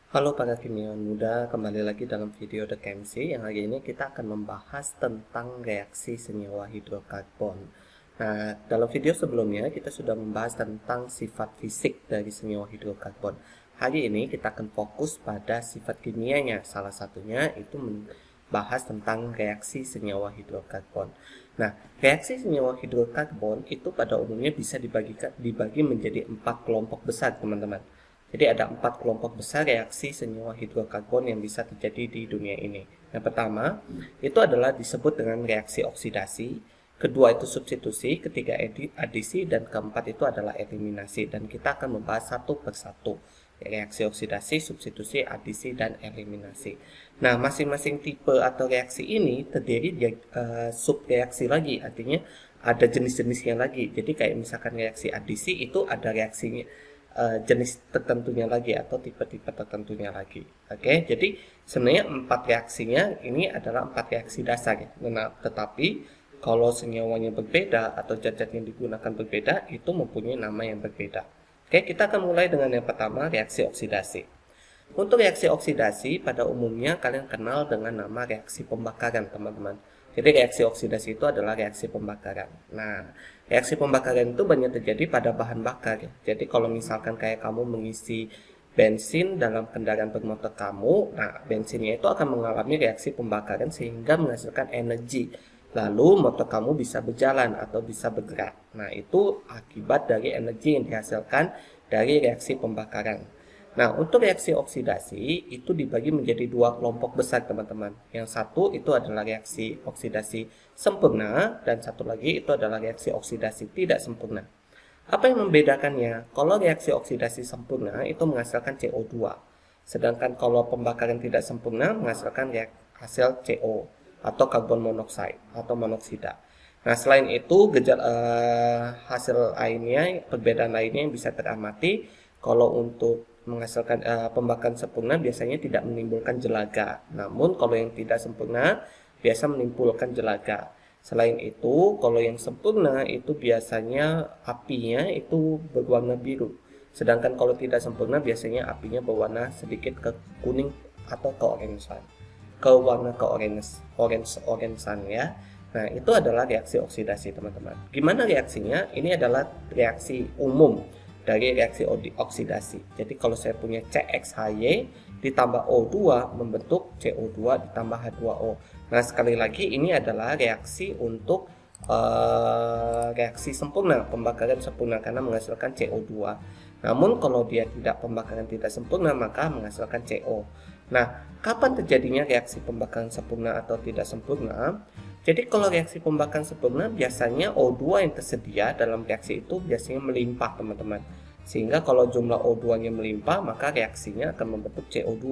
Halo para kimiawan muda, kembali lagi dalam video The Chemistry yang hari ini kita akan membahas tentang reaksi senyawa hidrokarbon. Nah, dalam video sebelumnya kita sudah membahas tentang sifat fisik dari senyawa hidrokarbon. Hari ini kita akan fokus pada sifat kimianya, salah satunya itu membahas tentang reaksi senyawa hidrokarbon. Nah, reaksi senyawa hidrokarbon itu pada umumnya bisa dibagi menjadi 4 kelompok besar, teman-teman. Jadi ada 4 kelompok besar reaksi senyawa hidrokarbon yang bisa terjadi di dunia ini. Yang pertama, itu adalah disebut dengan reaksi oksidasi. Kedua itu substitusi, ketiga adisi, dan keempat itu adalah eliminasi. Dan kita akan membahas satu persatu. Reaksi oksidasi, substitusi, adisi, dan eliminasi. Nah, masing-masing tipe atau reaksi ini terdiri dari subreaksi lagi. Artinya ada jenis-jenisnya lagi. Jadi kayak misalkan reaksi adisi itu ada reaksinya jenis tertentunya lagi atau tipe-tipe tertentunya lagi. Oke, jadi sebenarnya 4 reaksinya ini adalah 4 reaksi dasar ya. Nah, tetapi kalau senyawanya berbeda atau zat-zat yang digunakan berbeda itu mempunyai nama yang berbeda. Oke, kita akan mulai dengan yang pertama, reaksi oksidasi. Untuk reaksi oksidasi pada umumnya kalian kenal dengan nama reaksi pembakaran, teman-teman. Jadi reaksi oksidasi itu adalah reaksi pembakaran. Nah, reaksi pembakaran itu banyak terjadi pada bahan bakar ya. Jadi kalau misalkan kayak kamu mengisi bensin dalam kendaraan bermotor kamu, nah bensinnya itu akan mengalami reaksi pembakaran sehingga menghasilkan energi. Lalu motor kamu bisa berjalan atau bisa bergerak. Nah, itu akibat dari energi yang dihasilkan dari reaksi pembakaran. Nah, untuk reaksi oksidasi itu dibagi menjadi 2 kelompok besar, teman-teman. Yang satu itu adalah reaksi oksidasi sempurna dan satu lagi itu adalah reaksi oksidasi tidak sempurna. Apa yang membedakannya? Kalau reaksi oksidasi sempurna itu menghasilkan CO2. Sedangkan kalau pembakaran tidak sempurna menghasilkan hasil CO atau karbon monoksida atau monoksida. Nah, selain itu hasil lainnya, perbedaan lainnya yang bisa teramati kalau untuk menghasilkan pembakaran sempurna biasanya tidak menimbulkan jelaga. Namun kalau yang tidak sempurna biasa menimbulkan jelaga. Selain itu, kalau yang sempurna itu biasanya apinya itu berwarna biru. Sedangkan kalau tidak sempurna biasanya apinya berwarna sedikit ke kuning atau keorangean. Ke warna ke orange-orangean ya. Nah, itu adalah reaksi oksidasi, teman-teman. Gimana reaksinya? Ini adalah reaksi umum dari reaksi oksidasi. Jadi kalau saya punya CXHY ditambah O2 membentuk CO2 ditambah H2O. Nah, sekali lagi ini adalah reaksi untuk reaksi sempurna, pembakaran sempurna karena menghasilkan CO2. Namun kalau dia pembakaran tidak sempurna maka menghasilkan CO. Nah, kapan terjadinya reaksi pembakaran sempurna atau tidak sempurna? Jadi kalau reaksi pembakaran sempurna biasanya O2 yang tersedia dalam reaksi itu biasanya melimpah, teman-teman. Sehingga kalau jumlah O2-nya melimpah maka reaksinya akan membentuk CO2.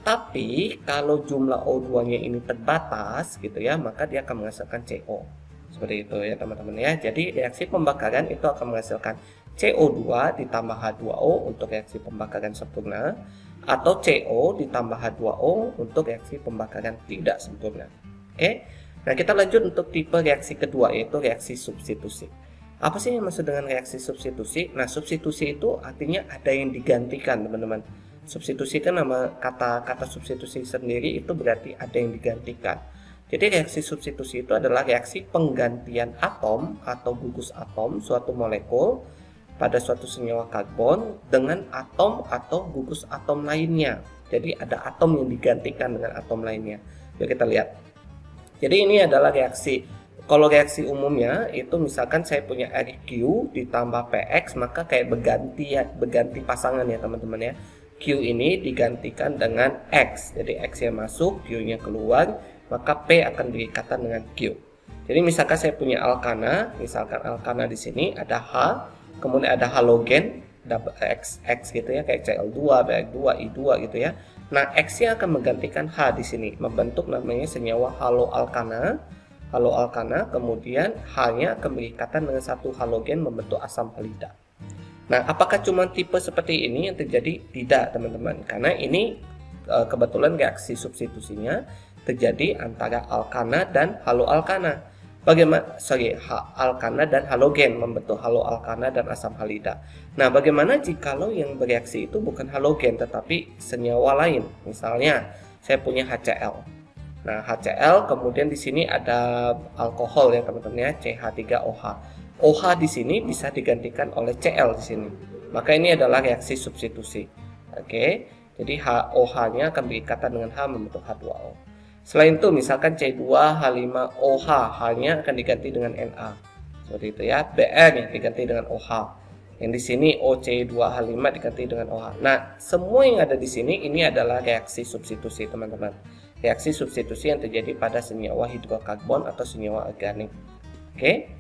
Tapi kalau jumlah O2-nya ini terbatas gitu ya, maka dia akan menghasilkan CO. Seperti itu ya, teman-teman ya. Jadi reaksi pembakaran itu akan menghasilkan CO2 ditambah H2O untuk reaksi pembakaran sempurna atau CO ditambah H2O untuk reaksi pembakaran tidak sempurna. Oke. Nah, kita lanjut untuk tipe reaksi kedua, yaitu reaksi substitusi. Apa sih yang maksud dengan reaksi substitusi? Nah, substitusi itu artinya ada yang digantikan, teman-teman. Substitusi kan nama kata substitusi sendiri itu berarti ada yang digantikan. Jadi reaksi substitusi itu adalah reaksi penggantian atom atau gugus atom suatu molekul pada suatu senyawa karbon dengan atom atau gugus atom lainnya. Jadi ada atom yang digantikan dengan atom lainnya. Yuk kita lihat. Jadi ini adalah reaksi. Kalau reaksi umumnya itu misalkan saya punya RQ ditambah PX maka kayak berganti pasangan ya, teman-teman ya. Q ini digantikan dengan X. Jadi X yang masuk, Q-nya keluar, maka P akan diikatan dengan Q. Jadi misalkan saya punya alkana, misalkan alkana di sini ada H, kemudian ada halogen, ada X gitu ya, kayak Cl2, Br2, I2 gitu ya. Nah, X-nya akan menggantikan H di sini, membentuk namanya senyawa haloalkana. Haloalkana, kemudian H-nya akan berikatan dengan satu halogen membentuk asam halida. Nah, apakah cuma tipe seperti ini yang terjadi? Tidak, teman-teman. Karena ini kebetulan reaksi substitusinya terjadi antara alkana dan haloalkana. alkana dan halogen membentuk haloalkana dan asam halida. Nah, bagaimana jikalau yang bereaksi itu bukan halogen tetapi senyawa lain? Misalnya, saya punya HCl. Nah, HCl kemudian di sini ada alkohol ya teman-teman ya, CH3OH. OH di sini bisa digantikan oleh Cl di sini. Maka ini adalah reaksi substitusi. Oke. Jadi OH-nya akan berikatan dengan H membentuk H2O. Selain itu misalkan C2H5OH, H-nya akan diganti dengan Na. Seperti itu ya. Br diganti dengan OH. Yang di sini OC2H5 diganti dengan OH. Nah, semua yang ada di sini ini adalah reaksi substitusi teman-teman. Reaksi substitusi yang terjadi pada senyawa hidrokarbon atau senyawa organik. Oke.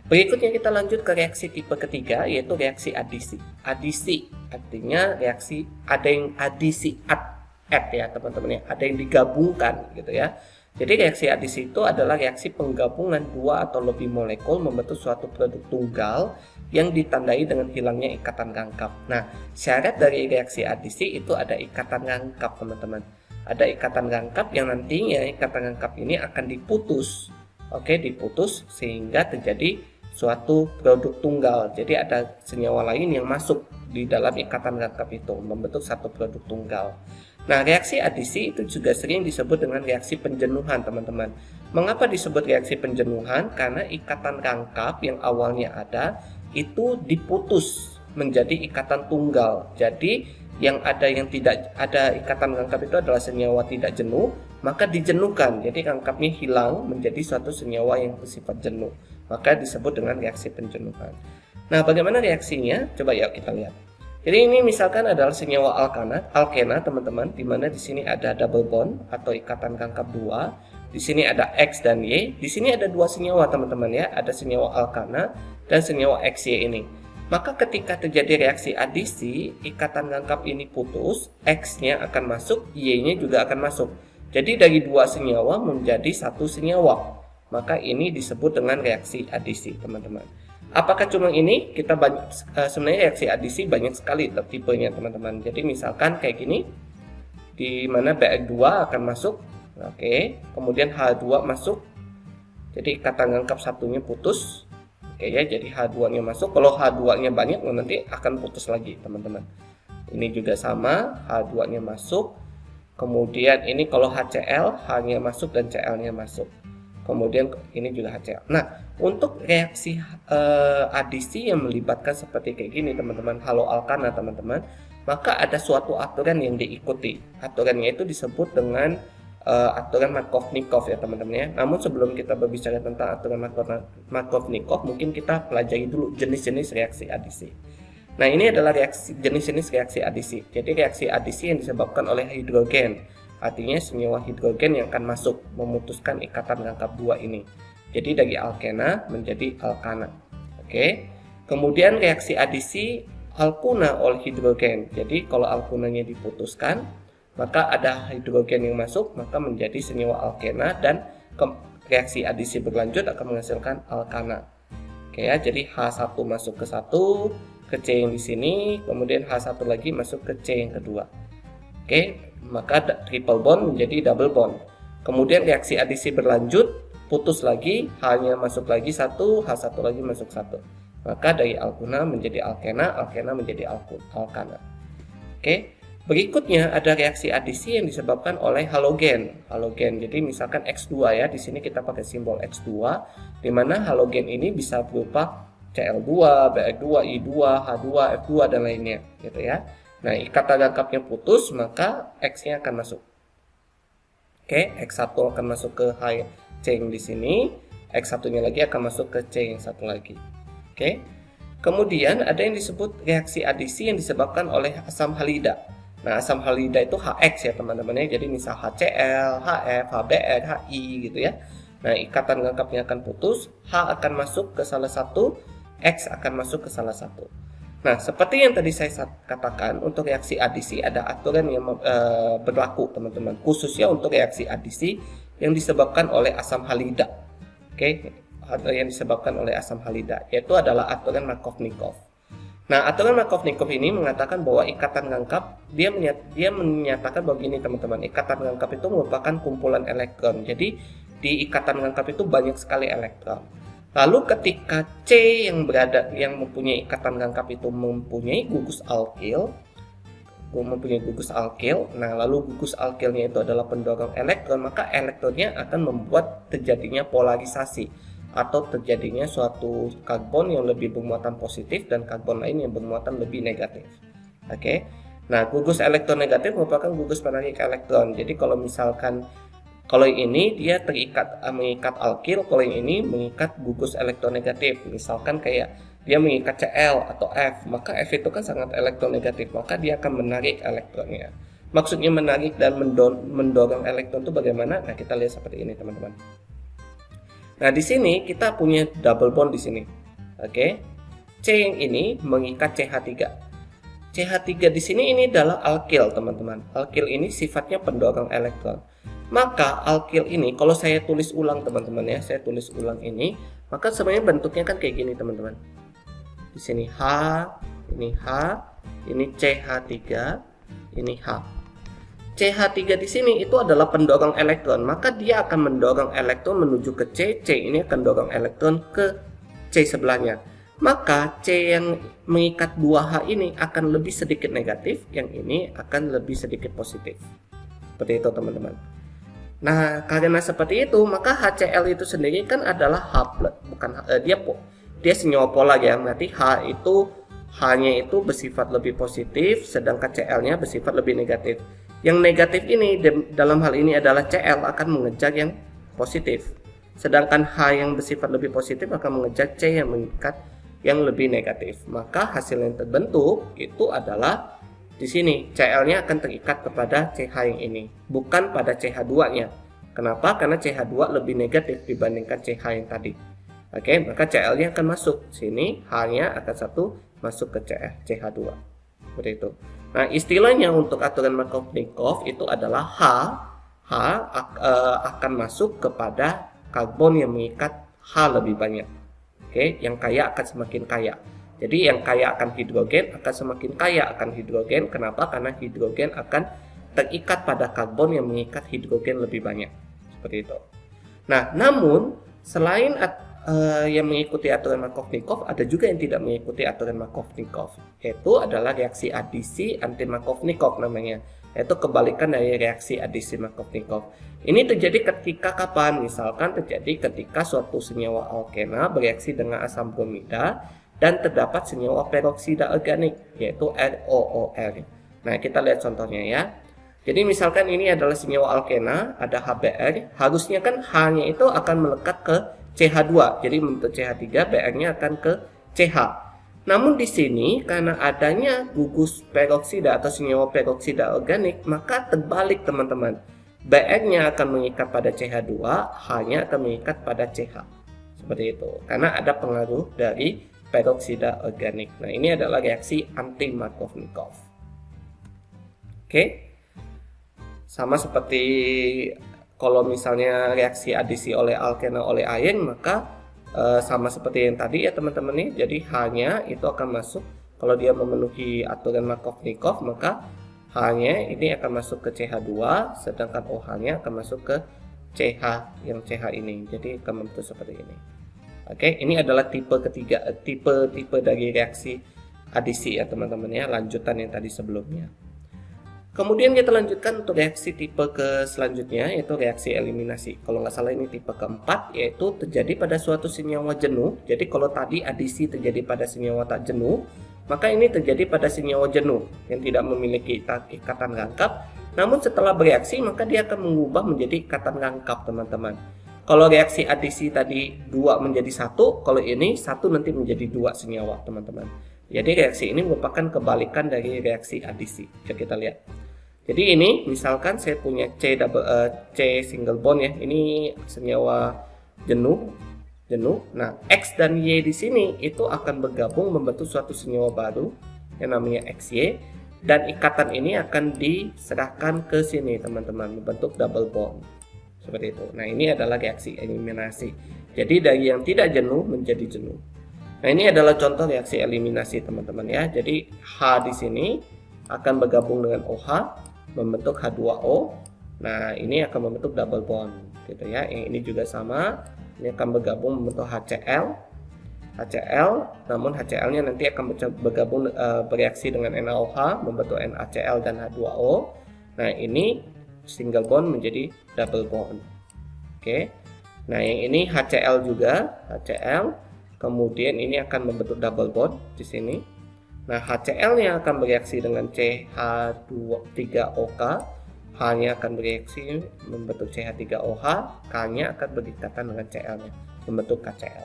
Berikutnya kita lanjut ke reaksi tipe ketiga, yaitu reaksi adisi. Adisi artinya reaksi ada yang adisi add ya teman-teman ya, ada yang digabungkan gitu ya. Jadi reaksi adisi itu adalah reaksi penggabungan dua atau lebih molekul membentuk suatu produk tunggal yang ditandai dengan hilangnya ikatan rangkap. Nah, syarat dari reaksi adisi itu ada ikatan rangkap teman-teman. Ada ikatan rangkap yang nantinya ikatan rangkap ini akan diputus. Oke, diputus sehingga terjadi suatu produk tunggal. Jadi ada senyawa lain yang masuk di dalam ikatan rangkap itu membentuk satu produk tunggal. Nah, reaksi adisi itu juga sering disebut dengan reaksi penjenuhan, teman-teman. Mengapa disebut reaksi penjenuhan? Karena ikatan rangkap yang awalnya ada itu diputus menjadi ikatan tunggal. Jadi yang tidak ada ikatan rangkap itu adalah senyawa tidak jenuh, maka dijenuhkan. Jadi rangkapnya hilang menjadi suatu senyawa yang bersifat jenuh. Maka disebut dengan reaksi penjenuhan. Nah, bagaimana reaksinya? Coba ya kita lihat. Jadi ini misalkan adalah senyawa alkena teman-teman, di mana di sini ada double bond atau ikatan rangkap dua. Di sini ada X dan Y. Di sini ada dua senyawa teman-teman ya, ada senyawa alkana dan senyawa XY ini. Maka ketika terjadi reaksi adisi, ikatan rangkap ini putus, X-nya akan masuk, Y-nya juga akan masuk. Jadi dari dua senyawa menjadi satu senyawa. Maka ini disebut dengan reaksi adisi, teman-teman. Apakah cuma ini? Kita sebenarnya reaksi adisi banyak sekali tipenya, teman-teman. Jadi misalkan kayak gini, di mana Br2 akan masuk, oke, kemudian H2 masuk. Jadi ikatan rangkap satunya putus. Oke ya, jadi H2-nya masuk. Kalau H2-nya banyak, nanti akan putus lagi, teman-teman. Ini juga sama, H2-nya masuk. Kemudian ini kalau HCl, H-nya masuk dan Cl-nya masuk. Kemudian ini juga HCl. Nah, untuk reaksi adisi yang melibatkan seperti kayak gini, teman-teman, haloalkana, teman-teman, maka ada suatu aturan yang diikuti. Aturannya itu disebut dengan aturan Markovnikov ya teman-teman ya. Namun sebelum kita berbicara tentang aturan Markovnikov, mungkin kita pelajari dulu jenis-jenis reaksi adisi. Nah, ini adalah jenis-jenis reaksi adisi. Jadi reaksi adisi yang disebabkan oleh hidrogen, artinya senyawa hidrogen yang akan masuk memutuskan ikatan rangkap dua ini. Jadi dari alkena menjadi alkana. Oke. Kemudian reaksi adisi alkuna oleh hidrogen. Jadi kalau alkunanya diputuskan, maka ada hidrogen yang masuk, maka menjadi senyawa alkena dan reaksi adisi berlanjut akan menghasilkan alkana. Oke ya, jadi H1 masuk ke 1, ke C yang di sini, kemudian H1 lagi masuk ke C yang kedua. Oke, maka triple bond menjadi double bond. Kemudian reaksi adisi berlanjut, putus lagi, H-nya masuk lagi 1, H1 lagi masuk 1. Maka dari alkuna menjadi alkena, alkena menjadi alkana. Oke. Berikutnya ada reaksi adisi yang disebabkan oleh halogen. Halogen. Jadi misalkan X2 ya, di sini kita pakai simbol X2, di mana halogen ini bisa berupa Cl2, Br2, I2, H2, F2 dan lainnya, gitu ya. Nah, ikatan rangkapnya putus, maka X-nya akan masuk. Oke, X1 akan masuk ke C yang di sini, X1-nya lagi akan masuk ke C yang satu lagi. Oke. Kemudian ada yang disebut reaksi adisi yang disebabkan oleh asam halida. Nah, asam halida itu HX ya teman-teman ya. Jadi misal HCl, HF, HBr, HI gitu ya. Nah, ikatan rangkapnya akan putus, H akan masuk ke salah satu, X akan masuk ke salah satu. Nah, seperti yang tadi saya katakan, untuk reaksi adisi ada aturan yang berlaku teman-teman. Khususnya untuk reaksi adisi yang disebabkan oleh asam halida. Oke, yang disebabkan oleh asam halida, yaitu adalah aturan Markovnikov. Nah, aturan Markovnikov ini mengatakan bahwa ikatan rangkap, dia menyatakan bahwa gini teman-teman, ikatan rangkap itu merupakan kumpulan elektron. Jadi di ikatan rangkap itu banyak sekali elektron. Lalu ketika C yang mempunyai ikatan rangkap itu mempunyai gugus alkil, nah lalu gugus alkilnya itu adalah pendorong elektron, maka elektronnya akan membuat terjadinya polarisasi atau terjadinya suatu karbon yang lebih bermuatan positif dan karbon lain yang bermuatan lebih negatif. Oke. Nah, gugus elektronegatif merupakan gugus penarik elektron. Jadi kalau misalkan kalau ini dia mengikat alkil, kalau yang ini mengikat gugus elektronegatif. Misalkan kayak dia mengikat Cl atau F, maka F itu kan sangat elektronegatif, maka dia akan menarik elektronnya. Maksudnya menarik dan mendorong elektron itu bagaimana? Nah, kita lihat seperti ini, teman-teman. Nah, di sini kita punya double bond di sini. Oke. C yang ini mengikat CH3. CH3 di sini ini adalah alkil, teman-teman. Alkil ini sifatnya pendorong elektron. Maka alkil ini kalau saya tulis ulang, teman-teman ya, saya tulis ulang ini, maka sebenarnya bentuknya kan kayak gini, teman-teman. Di sini H, ini CH3, ini H. CH3 di sini itu adalah pendorong elektron, maka dia akan mendorong elektron menuju ke C. C ini akan dorong elektron ke C sebelahnya. Maka C yang mengikat 2H ini akan lebih sedikit negatif, yang ini akan lebih sedikit positif. Seperti itu, teman-teman. Nah, karena seperti itu, maka HCl itu sendiri kan adalah H+, bukan dia senyawa polar ya. Berarti H-nya itu bersifat lebih positif, sedangkan Cl-nya bersifat lebih negatif. Yang negatif ini dalam hal ini adalah Cl akan mengejar yang positif, sedangkan H yang bersifat lebih positif akan mengejar C yang mengikat yang lebih negatif. Maka hasil yang terbentuk itu adalah di sini Cl-nya akan terikat kepada CH yang ini, bukan pada CH2-nya. Kenapa? Karena CH2 lebih negatif dibandingkan CH yang tadi. Oke, maka Cl-nya akan masuk sini, H-nya akan masuk ke CH2. Seperti itu. Nah, istilahnya untuk aturan Markov-Nikov itu adalah H akan masuk kepada karbon yang mengikat H lebih banyak. Oke, yang kaya akan semakin kaya. Jadi yang kaya akan hidrogen akan semakin kaya akan hidrogen. Kenapa? Karena hidrogen akan terikat pada karbon yang mengikat hidrogen lebih banyak. Seperti itu. Nah, namun selain yang mengikuti aturan Markov-Nikov, ada juga yang tidak mengikuti aturan Markov-Nikov. Yaitu adalah reaksi adisi anti Markov-Nikov namanya. Yaitu kebalikan dari reaksi adisi Markov-Nikov. Ini terjadi ketika kapan? Misalkan terjadi ketika suatu senyawa alkena bereaksi dengan asam bromida dan terdapat senyawa peroksida organik, yaitu ROOR. Nah, kita lihat contohnya ya. Jadi misalkan ini adalah senyawa alkena, ada HBr, harusnya kan H-nya itu akan melekat ke CH2, jadi membentuk CH3, Br-nya akan ke CH. Namun di sini karena adanya gugus peroksida atau senyawa peroksida organik, maka terbalik, teman-teman. Br-nya akan mengikat pada CH2, H-nya akan mengikat pada CH. Seperti itu. Karena ada pengaruh dari peroksida organik. Nah, ini adalah reaksi anti Markov-Nikov. Oke. Sama seperti kalau misalnya reaksi adisi oleh alkena oleh ayen, maka sama seperti yang tadi ya, teman-teman nih. Jadi H-nya itu akan masuk, kalau dia memenuhi aturan Markov-Nikov, maka H-nya ini akan masuk ke CH2, sedangkan OH-nya akan masuk ke CH yang CH ini. Jadi akan membentuk seperti ini. Oke, ini adalah tipe ketiga, tipe dari reaksi adisi ya, teman-teman ya, lanjutan yang tadi sebelumnya. Kemudian kita lanjutkan untuk reaksi tipe ke selanjutnya, yaitu reaksi eliminasi. Kalau nggak salah ini tipe keempat, yaitu terjadi pada suatu senyawa jenuh. Jadi kalau tadi adisi terjadi pada senyawa tak jenuh, maka ini terjadi pada senyawa jenuh yang tidak memiliki ikatan rangkap. Namun setelah bereaksi, maka dia akan mengubah menjadi ikatan rangkap, teman-teman. Kalau reaksi adisi tadi 2 menjadi 1, kalau ini 1 nanti menjadi 2 senyawa, teman-teman. Jadi reaksi ini merupakan kebalikan dari reaksi adisi. Coba kita lihat. Jadi ini misalkan saya punya C single bond ya. Ini senyawa jenuh. Nah, X dan Y di sini itu akan bergabung membentuk suatu senyawa baru yang namanya XY, dan ikatan ini akan diserahkan ke sini, teman-teman, membentuk double bond. Seperti itu. Nah, ini adalah reaksi eliminasi. Jadi dari yang tidak jenuh menjadi jenuh. Nah, ini adalah contoh reaksi eliminasi, teman-teman ya. Jadi H di sini akan bergabung dengan OH membentuk H2O. Nah, ini akan membentuk double bond gitu ya. Yang ini juga sama, ini akan bergabung membentuk HCl, namun HCl-nya nanti akan bergabung bereaksi dengan NaOH membentuk NaCl dan H2O. Nah, ini single bond menjadi double bond. Oke. Nah, yang ini HCl juga, HCl. Kemudian ini akan membentuk double bond di sini. Nah, HCl-nya akan bereaksi dengan CH3OK, H-nya akan bereaksi membentuk CH3OH, K-nya akan berikatan dengan Cl-nya membentuk KCl.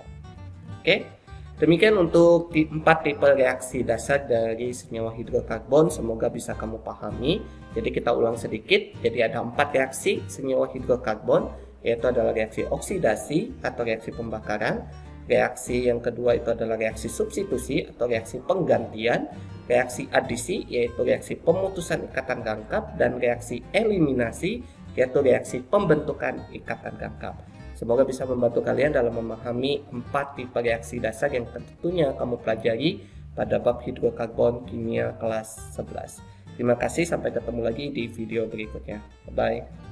Oke. Demikian untuk 4 tipe reaksi dasar dari senyawa hidrokarbon, semoga bisa kamu pahami. Jadi kita ulang sedikit. Jadi ada 4 reaksi senyawa hidrokarbon, yaitu adalah reaksi oksidasi atau reaksi pembakaran. Reaksi yang kedua itu adalah reaksi substitusi atau reaksi penggantian. Reaksi adisi yaitu reaksi pemutusan ikatan gangkap, dan reaksi eliminasi yaitu reaksi pembentukan ikatan gangkap. Semoga bisa membantu kalian dalam memahami 4 tipe reaksi dasar yang tentunya kamu pelajari pada bab hidrokarbon kimia kelas 11. Terima kasih, sampai ketemu lagi di video berikutnya. Bye.